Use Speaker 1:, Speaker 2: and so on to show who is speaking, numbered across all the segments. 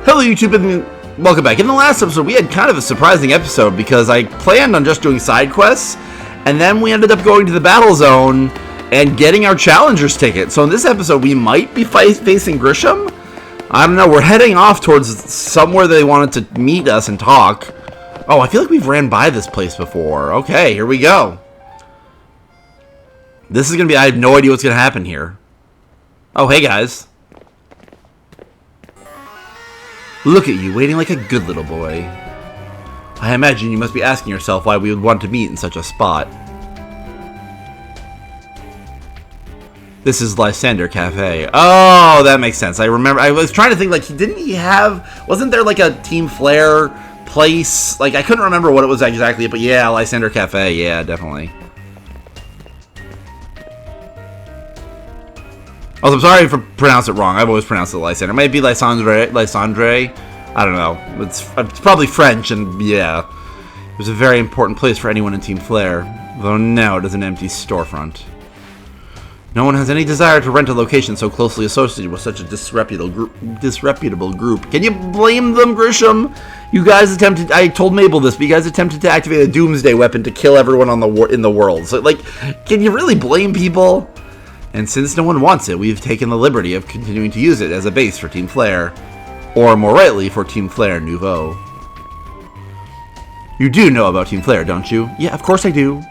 Speaker 1: Hello YouTube and welcome back. In the last episode we had kind of a surprising episode because I planned on just doing side quests and then we ended up going to the battle zone and getting our challenger's ticket. So in this episode we might be facing Grisham. I don't know, we're heading off towards somewhere they wanted to meet us and talk. Oh, I feel like we've ran by this place before. Okay, here we go. This is gonna be, I have no idea what's gonna happen here. Oh, hey guys. Look at you, waiting like a good little boy. I imagine you must be asking yourself why we would want to meet in such a spot. This is Lysandre Café. Oh, that makes sense. I remember, I was trying to think, like, wasn't there like a Team Flare place? Like, I couldn't remember what it was exactly, but yeah, Lysandre Café, yeah, definitely. Also, I'm sorry if I pronounce it wrong. I've always pronounced it Lysandre. It might be Lysandre. I don't know. It's probably French, and yeah. It was a very important place for anyone in Team Flare, though now it is an empty storefront. No one has any desire to rent a location so closely associated with such a disreputable group. Can you blame them, Grisham? You guys attempted, I told Mabel this, but you guys attempted to activate a doomsday weapon to kill everyone in the world. So, like, can you really blame people? And since no one wants it, we've taken the liberty of continuing to use it as a base for Team Flare. Or, more rightly, for Team Flare Nouveau. You do know about Team Flare, don't you? Yeah, of course I do.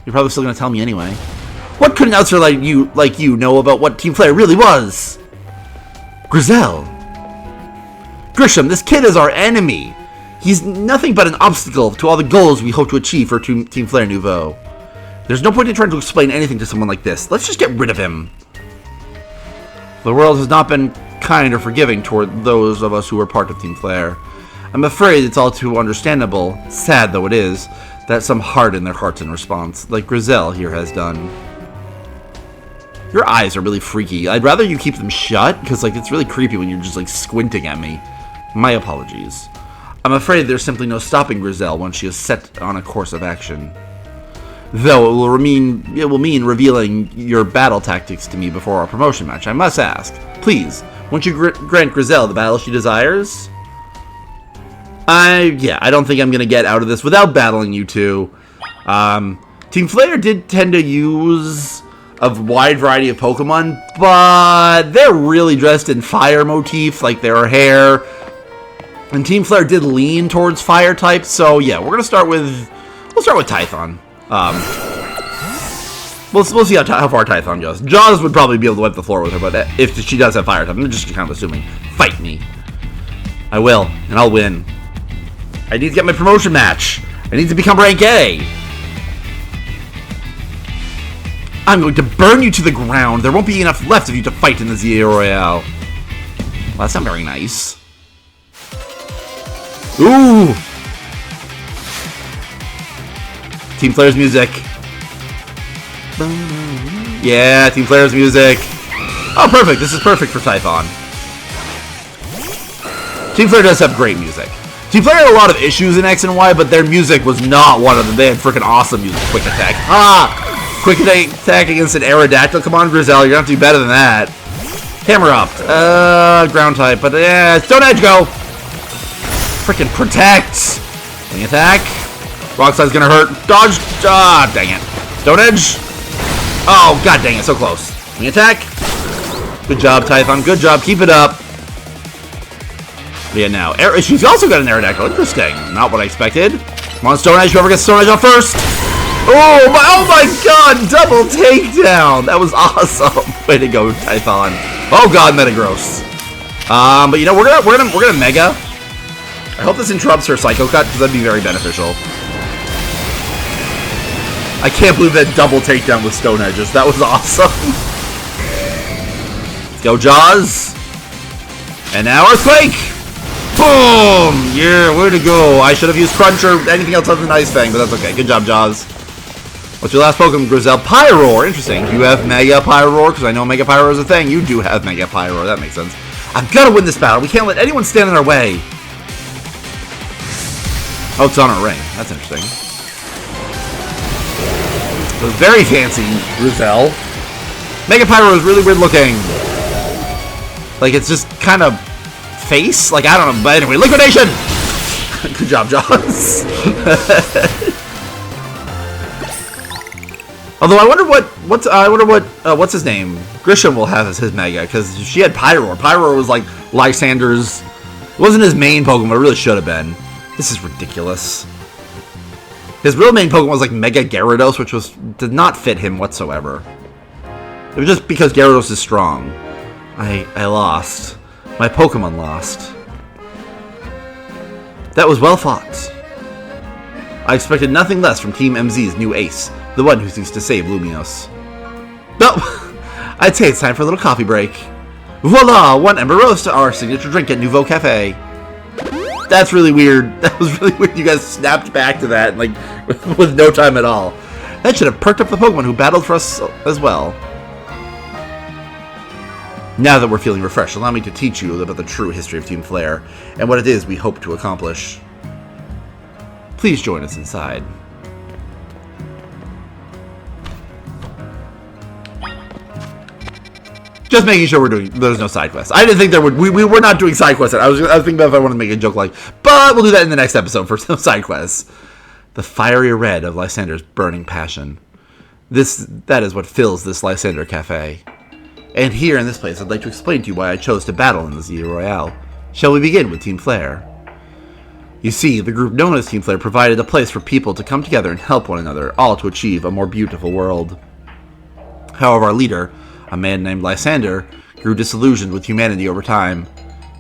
Speaker 1: You're probably still going to tell me anyway. What could an outsider like you know about what Team Flare really was? Grizel. Grisham, this kid is our enemy. He's nothing but an obstacle to all the goals we hope to achieve for Team Flare Nouveau. There's no point in trying to explain anything to someone like this. Let's just get rid of him. The world has not been kind or forgiving toward those of us who are part of Team Flare. I'm afraid it's all too understandable, sad though it is, that some harden their hearts in response, like Grizel here has done. Your eyes are really freaky. I'd rather you keep them shut, because like it's really creepy when you're just like squinting at me. My apologies. I'm afraid there's simply no stopping Grizel once she is set on a course of action. Though it will mean revealing your battle tactics to me before our promotion match. I must ask, please, won't you grant Grizel the battle she desires? I don't think I'm going to get out of this without battling you two. Team Flare did tend to use a wide variety of Pokemon, but they're really dressed in fire motif, like their hair. And Team Flare did lean towards fire types, so yeah, we'll start with Tython. We'll see how far Tython goes. Jaws would probably be able to wipe the floor with her, but if she does have fire type, I'm just kind of assuming. Fight me. I will, and I'll win. I need to get my promotion match. I need to become rank A. I'm going to burn you to the ground. There won't be enough left of you to fight in the ZA Royale. Well, that's not very nice. Ooh! Team Flare's music. Yeah, Team Flare's music. Oh, perfect. This is perfect for Typhon. Team Flare does have great music. Team Flare had a lot of issues in X and Y, but their music was not one of them. They had freaking awesome music. Quick attack. Quick attack against an Aerodactyl. Come on, Grizel. You're going to have to do better than that. Hammer up. Ground type. But yeah, Stone Edge go. Freaking protect. Wing attack. Rock Slide's gonna hurt. Dodge. Ah, dang it. Stone Edge. Oh, god dang it. So close. Wing attack. Good job, Typhon. Good job. Keep it up. Yeah, now. She's also got an Aerodactyl. Interesting. Not what I expected. Come on, Stone Edge. Whoever gets Stone Edge off first. Oh my god. Double takedown. That was awesome. Way to go, Typhon. Oh god, Metagross. But you know, we're gonna Mega. I hope this interrupts her Psycho Cut, because that'd be very beneficial. I can't believe that double takedown with Stone Edges. That was awesome. Let's go, Jaws. And now Earthquake. Boom! Yeah, way to go. I should have used Crunch or anything else other than Ice Fang, but that's okay. Good job, Jaws. What's your last Pokemon, Grizel? Pyroar. Interesting. You have Mega Pyroar, because I know Mega Pyroar is a thing. You do have Mega Pyroar. That makes sense. I've got to win this battle. We can't let anyone stand in our way. Oh, it's on a ring. That's interesting. It was very fancy, Grizel. Mega Pyro is really weird looking. Like, it's just kind of face? Like, I don't know. But anyway, liquidation! Good job, Jaws. Although I wonder what's his name? Grisham will have as his Mega, because she had Pyroar. Pyroar was like Lysandre's. It wasn't his main Pokemon, but it really should have been. This is ridiculous. His real main Pokemon was like Mega Gyarados, which did not fit him whatsoever. It was just because Gyarados is strong. I lost. My Pokemon lost. That was well fought. I expected nothing less from Team MZ's new ace, the one who seeks to save Lumiose. No, I'd say it's time for a little coffee break. Voila! 1 Ember Roast, our signature drink at Nouveau Cafe. That's really weird. That was really weird. You guys snapped back to that, like, with no time at all. That should have perked up the Pokemon who battled for us as well. Now that we're feeling refreshed, allow me to teach you about the true history of Team Flare, and what it is we hope to accomplish. Please join us inside. Just making sure there's no side quests. I didn't think there would. We were not doing side quests. I was thinking about if I wanted to make a joke like, but we'll do that in the next episode for some side quests. The fiery red of Lysandre's burning passion. That is what fills this Lysandre Café. And here in this place, I'd like to explain to you why I chose to battle in the Zeta Royale. Shall we begin with Team Flare? You see, the group known as Team Flare provided a place for people to come together and help one another, all to achieve a more beautiful world. However, our leader, a man named Lysandre, grew disillusioned with humanity over time.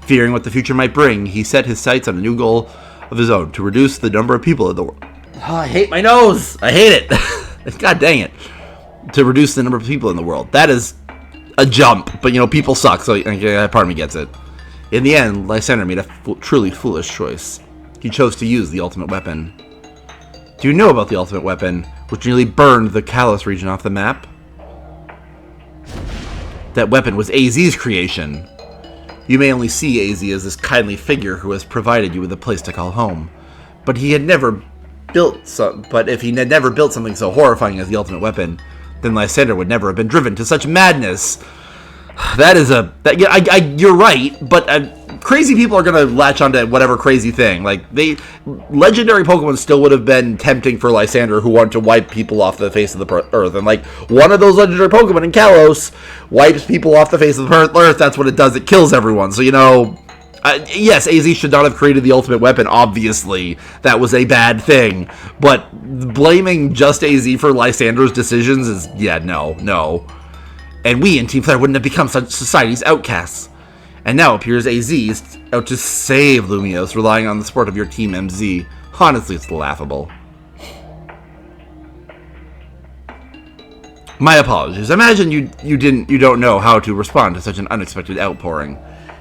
Speaker 1: Fearing what the future might bring, he set his sights on a new goal of his own, to reduce the number of people in the world. Oh, I hate my nose! I hate it! God dang it. To reduce the number of people in the world. That is a jump, but people suck, so part of me gets it. In the end, Lysandre made a truly foolish choice. He chose to use the ultimate weapon. Do you know about the ultimate weapon, which nearly burned the Kalos region off the map? That weapon was AZ's creation. You may only see AZ as this kindly figure who has provided you with a place to call home. But if he had never built something so horrifying as the ultimate weapon, then Lysandre would never have been driven to such madness. You're right, but crazy people are gonna latch onto whatever crazy thing. Like, legendary Pokemon still would have been tempting for Lysandre, who wanted to wipe people off the face of the earth. And like, one of those legendary Pokemon in Kalos wipes people off the face of the earth. That's what it does. It kills everyone. So yes, AZ should not have created the ultimate weapon. Obviously, that was a bad thing. But blaming just AZ for Lysandre's decisions is no. And we in Team Flare wouldn't have become such society's outcasts. And now appears AZ is out to save Lumiose, relying on the support of your Team MZ. Honestly, it's laughable. My apologies. Imagine you don't know how to respond to such an unexpected outpouring.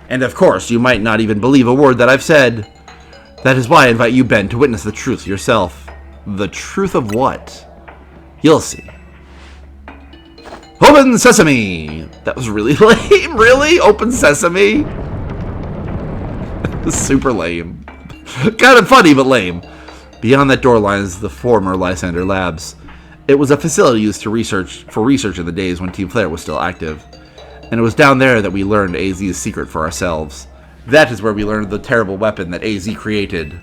Speaker 1: And of course, you might not even believe a word that I've said. That is why I invite you, Ben, to witness the truth yourself. The truth of what? You'll see. Open Sesame! That was really lame. Really? Open Sesame? Super lame. Kind of funny, but lame. Beyond that door lies the former Lysandre Labs. It was a facility used for research in the days when Team Flare was still active. And it was down there that we learned AZ's secret for ourselves. That is where we learned the terrible weapon that AZ created.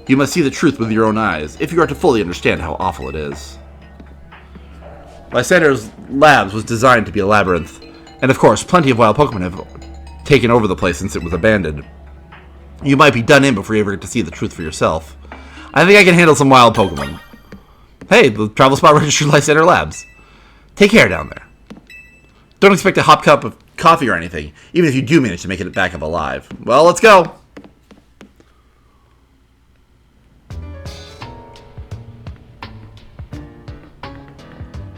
Speaker 1: You must see the truth with your own eyes, if you are to fully understand how awful it is. Lysandre's Labs was designed to be a labyrinth, and of course, plenty of wild Pokemon have taken over the place since it was abandoned. You might be done in before you ever get to see the truth for yourself. I think I can handle some wild Pokemon. Hey, the travel spot registered Lysandre Labs. Take care down there. Don't expect a hot cup of coffee or anything, even if you do manage to make it back up alive. Well, let's go.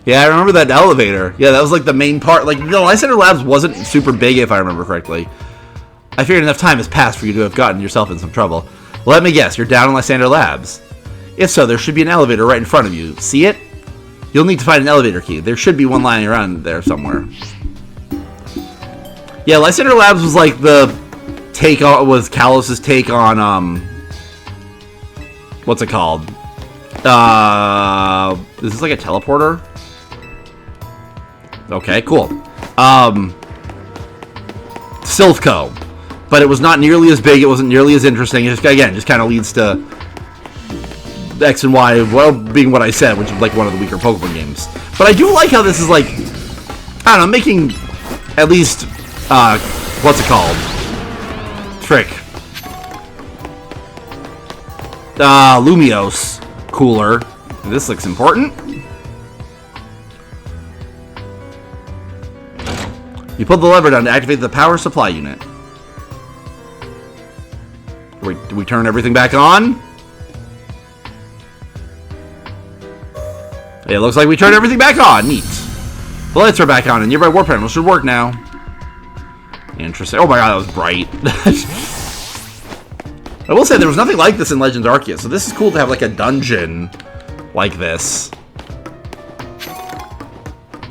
Speaker 1: Yeah, I remember that elevator. Yeah, that was like the main part. Like, Lysandre Labs wasn't super big, if I remember correctly. I figured enough time has passed for you to have gotten yourself in some trouble. Let me guess, you're down in Lysandre Labs. If so, there should be an elevator right in front of you. See it? You'll need to find an elevator key. There should be one lying around there somewhere. Yeah, Lysandre Labs was like was Kalos' take on, what's it called? Is this like a teleporter? Okay, cool. Silphco. but it was not nearly as big. It wasn't nearly as interesting. It just, again, just kind of leads to X and Y, well, being what I said, which is like one of the weaker Pokemon games. But I do like how this is like, I don't know, making at least, what's it called? Trick. Lumiose cooler. This looks important. You pull the lever down to activate the power supply unit. Wait, do we turn everything back on? It looks like we turned everything back on. Neat. The lights are back on, and nearby warp panel should work now. Interesting. Oh my god, that was bright. I will say there was nothing like this in Legends Arceus, so this is cool to have like a dungeon like this.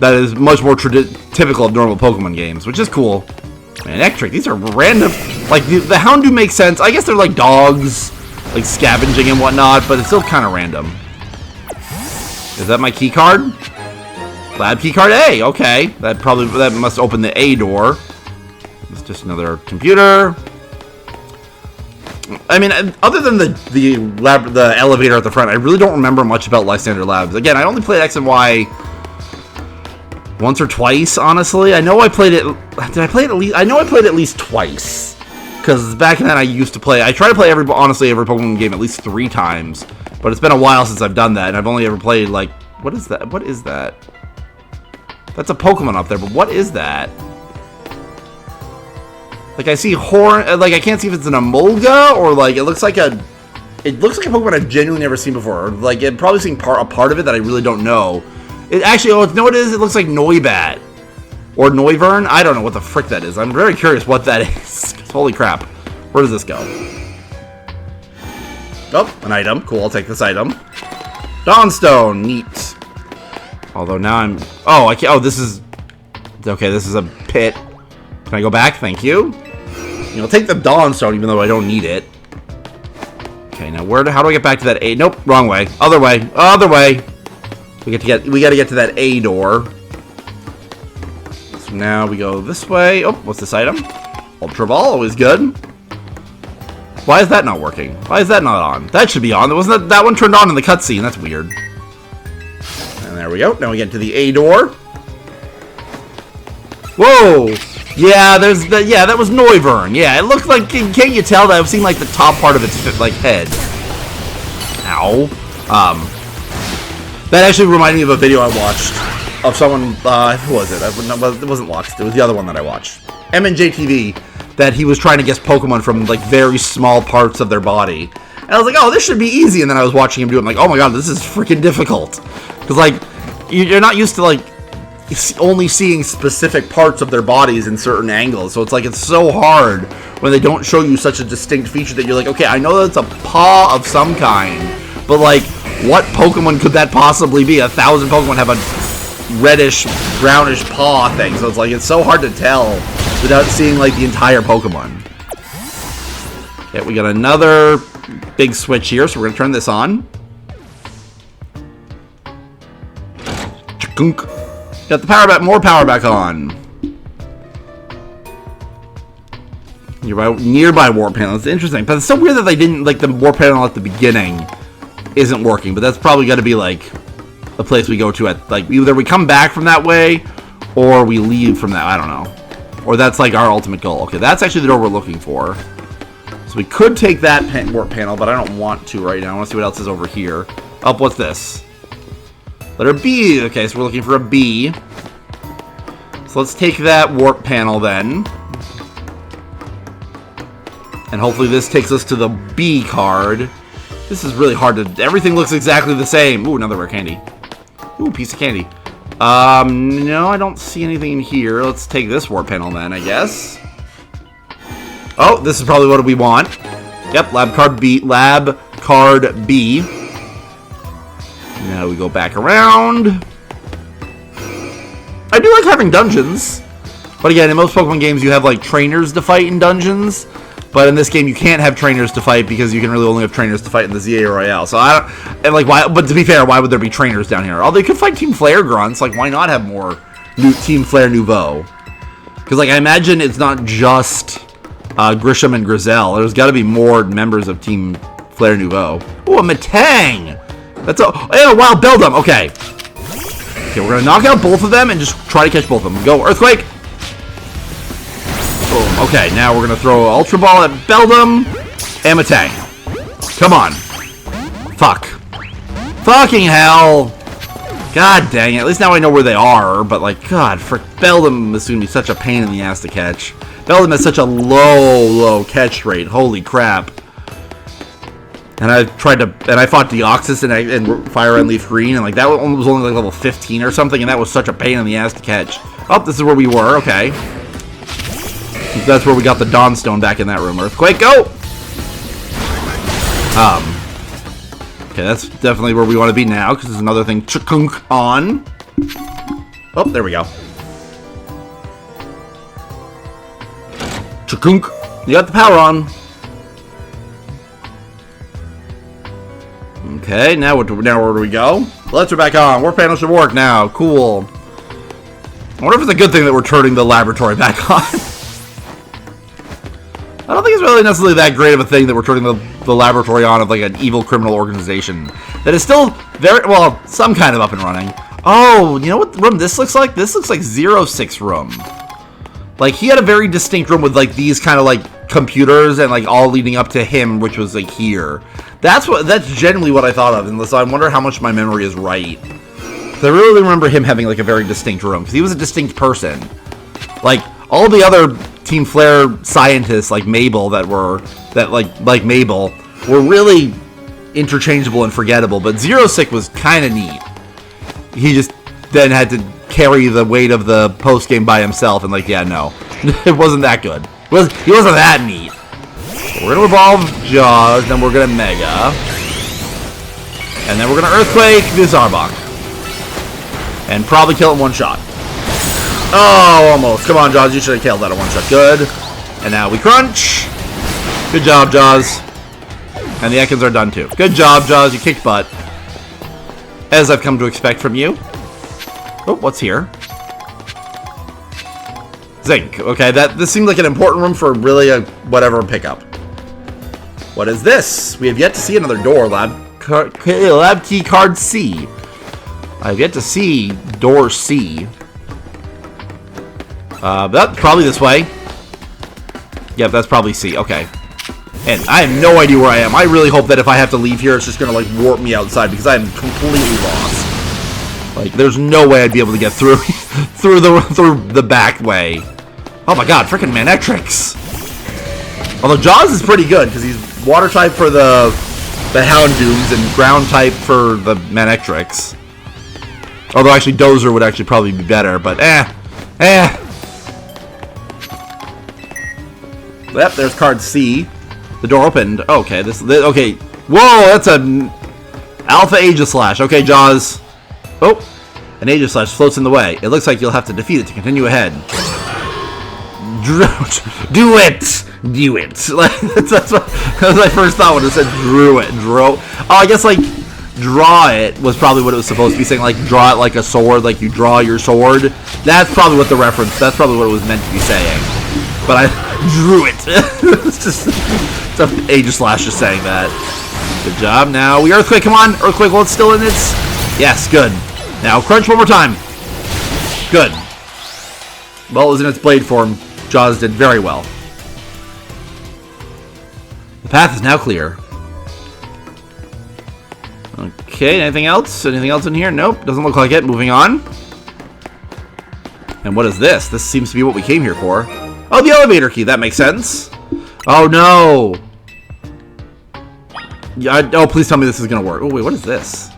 Speaker 1: That is much more typical of normal Pokemon games, which is cool. Man, Ectric, these are random. Like, the Houndoom makes sense. I guess they're like dogs, like scavenging and whatnot, but it's still kind of random. Is that my key card? Lab key card A, okay. That must open the A door. It's just another computer. I mean, other than the elevator at the front, I really don't remember much about Lysandre Labs. Again, I only played X and Y once or twice, honestly. I know I played it. Did I play it at least? I know I played it at least twice. Because back then I used to play. I try to play every Pokemon game at least 3 times. But it's been a while since I've done that, and I've only ever played like. What is that? What is that? That's a Pokemon up there, but what is that? Like I see horn. Like I can't see if it's an Emolga or like it looks like a. It looks like a Pokemon I've genuinely never seen before. Or, like I've probably seen a part of it that I really don't know. It actually, you know what it is? It looks like Noibat. Or Noivern? I don't know what the frick that is. I'm very curious what that is. Holy crap. Where does this go? Oh, an item. Cool, I'll take this item. Dawnstone. Neat. Although now I'm... Oh, I can't... Oh, this is... Okay, this is a pit. Can I go back? Thank you. You know, take the Dawnstone even though I don't need it. Okay, now how do I get back to that A? Nope, wrong way. Other way. Other way. We got to get to that A door. So now we go this way. Oh, what's this item? Ultra Ball, always good. Why is that not working? Why is that not on? That should be on. Wasn't that one turned on in the cutscene? That's weird. And there we go. Now we get to the A door. Whoa! Yeah, that was Noivern. Yeah, it looked like. Can't you tell that I've seen like the top part of its head? Ow. That actually reminded me of a video I watched of someone, who was it? It wasn't Lost, it was the other one that I watched. M&J TV, that he was trying to guess Pokemon from, like, very small parts of their body. And I was like, oh, this should be easy, and then I was watching him do it, I'm like, oh my god, this is freaking difficult. Because, like, you're not used to, like, only seeing specific parts of their bodies in certain angles, so it's like, it's so hard when they don't show you such a distinct feature that you're like, okay, I know that's a paw of some kind, but, like, what Pokemon could that possibly be? 1,000 Pokemon have a reddish, brownish paw thing, so it's like, it's so hard to tell without seeing, like, the entire Pokemon. Okay, we got another big switch here, so we're gonna turn this on. Chakunk. Got the more power back on. Nearby warp panel. It's interesting, but it's so weird that they didn't, like, the warp panel at the beginning isn't working, but that's probably going to be like a place we go to at, like, either we come back from that way or we leave from that. I don't know, or that's like our ultimate goal. Okay, that's actually the door we're looking for, so we could take that warp panel, but I don't want to right now. I want to see what else is over here. Oh, what's this? Letter B. Okay, so we're looking for a B, so let's take that warp panel then, and hopefully this takes us to the B card. This is really hard to... Everything looks exactly the same. Ooh, another rare candy. Ooh, piece of candy. No, I don't see anything in here. Let's take this warp panel then, I guess. Oh, this is probably what we want. Yep, lab card B. Lab card B. Now we go back around. I do like having dungeons. But again, in most Pokemon games, you have, like, trainers to fight in dungeons. But in this game, you can't have trainers to fight because you can really only have trainers to fight in the ZA Royale. So I don't, and like, why? But to be fair, why would there be trainers down here? Oh, they could fight Team Flare grunts. Like, why not have more Team Flare Nouveau? Because, like, I imagine it's not just Grisham and Grizel. There's got to be more members of Team Flare Nouveau. Oh, a Metang! That's a... And a Wild Beldum! Okay. Okay, we're going to knock out both of them and just try to catch both of them. Go, Earthquake! Boom. Okay, now we're going to throw Ultra Ball at Beldum and Metang. Come on. Fuck. Fucking hell! God dang it. At least now I know where they are, but like, God, for Beldum is going to be such a pain in the ass to catch. Beldum has such a low catch rate. Holy crap. And I fought Deoxys and Fire and Leaf Green, and like that was only like level 15 or something, and that was such a pain in the ass to catch. Oh, this is where we were. Okay. That's where we got the Dawnstone back in that room. Earthquake, go! Okay, that's definitely where we want to be now, because there's another thing chukunk on. Oh, there we go. Chukunk. You got the power on. Okay, now where do we go? Lights are back on. Warp panel should work now. Cool. I wonder if it's a good thing that we're turning the laboratory back on. I don't think it's really necessarily that great of a thing that we're turning the laboratory on of like an evil criminal organization that is still very, well, some kind of up and running. Oh, you know what room this looks like? This looks like 06 room. Like, he had a very distinct room with like these kind of like computers and like all leading up to him, which was like here. That's generally what I thought of, and so I wonder how much my memory is right. I really remember him having like a very distinct room, because he was a distinct person. Like, all the other Team Flare scientists like Mabel like Mabel were really interchangeable and forgettable, but Zero Sick was kind of neat. He just then had to carry the weight of the post game by himself, and like, yeah, no, it wasn't that good. He wasn't that neat. We're gonna evolve Jaws, then we're gonna Mega, and then we're gonna Earthquake this Arbok, and probably kill it in one shot. Oh, almost. Come on, Jaws. You should have killed that in one shot. Good. And now we crunch. Good job, Jaws. And the Ekans are done too. Good job, Jaws. You kicked butt. As I've come to expect from you. Oh, what's here? Zinc. Okay, this seems like an important room for really a whatever pickup. What is this? We have yet to see another door. Lab key card C. I have yet to see door C. That's probably this way. Yep, that's probably C. Okay. And I have no idea where I am. I really hope that if I have to leave here, it's just going to, like, warp me outside, because I am completely lost. Like, there's no way I'd be able to get through through the back way. Oh my god, freaking Manectrix. Although Jaws is pretty good, because he's water type for the Houndooms and ground type for the Manectrix. Although, actually, Dozer would actually probably be better, but Yep, there's card C. The door opened. Okay, okay. Whoa, that's an Alpha Aegislash. Okay, Jaws. Oh, an Aegislash floats in the way. It looks like you'll have to defeat it to continue ahead. Do it! Do it! That's what my first thought when it said drew it. Oh, I guess like draw it was probably what it was supposed to be saying. Like draw it like a sword, like you draw your sword. That's probably what that's probably what it was meant to be saying. But I drew it. It's just some Aegislash just saying that. Good job. Now we Earthquake. Come on, Earthquake while it's still in its. Yes, good. Now crunch one more time. Good. Well, it was in its blade form. Jaws did very well. The path is now clear. Okay, anything else? Anything else in here? Nope, doesn't look like it. Moving on. And what is this? This seems to be what we came here for. Oh, the elevator key. That makes sense. Oh, no. Yeah, oh, please tell me this is going to work. Oh, wait, what is this?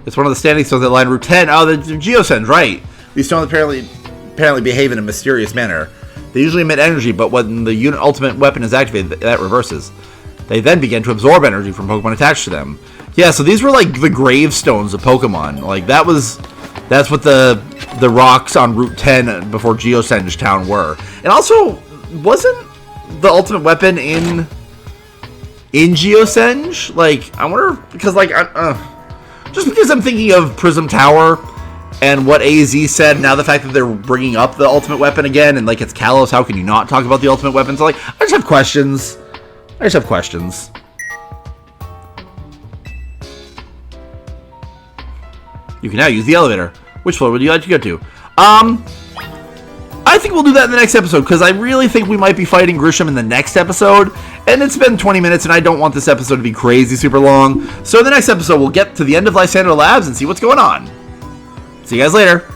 Speaker 1: It's one of the standing stones that line Route 10. Oh, the Geosens, right. These stones apparently behave in a mysterious manner. They usually emit energy, but when the unit ultimate weapon is activated, that reverses. They then begin to absorb energy from Pokemon attached to them. Yeah, so these were like the gravestones of Pokemon. Like that's what the rocks on Route 10 before Geosenge Town were. And also, wasn't the ultimate weapon in Geosenge? Like, I wonder, because like just because I'm thinking of Prism Tower and what AZ said, now the fact that they're bringing up the ultimate weapon again, and like it's Kalos, how can you not talk about the ultimate weapon? So like, I just have questions. You can now use the elevator. Which floor would you like to go to? I think we'll do that in the next episode, because I really think we might be fighting Grisham in the next episode, and it's been 20 minutes, and I don't want this episode to be crazy super long. So in the next episode, we'll get to the end of Lysandre Labs and see what's going on. See you guys later.